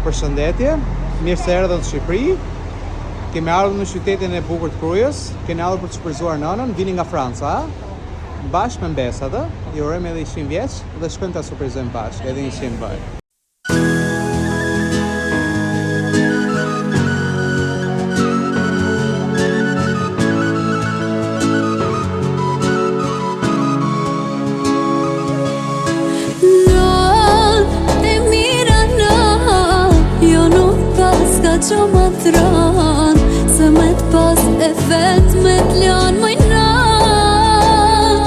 Përshëndetje, mirë se erdhët në Shqipëri. Kemi ardhur në qytetin e bukur të Krujës, kemi ardhur për të shfrytzuar nënën, vini nga Franca, bashkë me mbesat, i urojmë edhe 100 vjeç dhe shkojmë ta surprizojmë bashkë, edhe 100 vaj. Që më thran, se me t'pas e vet me t'lan mëjnan.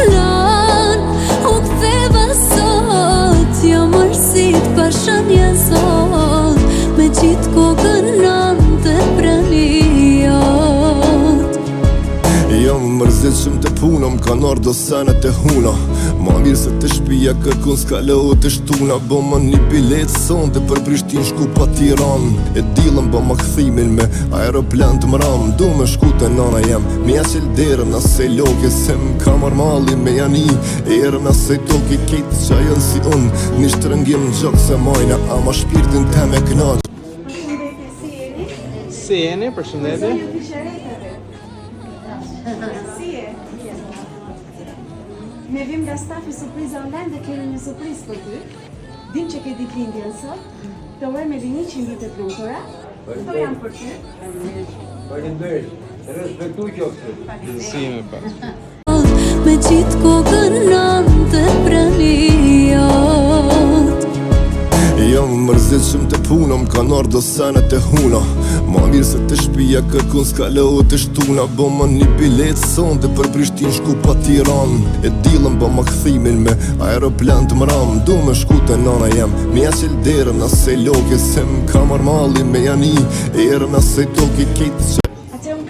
Lan, u ktheva sot, jo mërësit pashën jesot, me qitë kokën nante pranijot. Jo më mërzit shumë të puno, më kanë orë do sanet e huna. Ma mirë se të shpija kërkun s'ka leo të shtuna. Bo më një bilet sonde për Prishtin shku pa Tiran. E dilën bo ma këthimin me aeroplan të mram. Du me shku të nana jem, me jasel derën asej loke. Se më kamar mali me jani, erën asej toke. Kitë qa jënë si unë, një shtrëngim në gjokë se majna, ama shpirtin te me knaq. Si jeni, përshëndetje. Ne vim nga stafi surpriza online dhe kemi një surprizë për ty. Dim që ke ditëlindjen sot. Të urojmë edhe 100 vite të lumtura. Këto janë për ty. Faleminderit. Respektoj qoftë. Si jemi pa. Me qitë kokën nante pranijot. Jo më mërzit shumë të puno, më kanë orë do sanet e huna. Ma mirë se të shpija kërkun s'ka leo të shtuna. Bo më një bilet sonde për Prishtin shku pa Tiran. E dilën bo ma këthimin me aeroplan të mram. Du me shku të nana jem, me jasel derën asej loke. Se më kamar mali me jani, erën asej toke. Kitë qa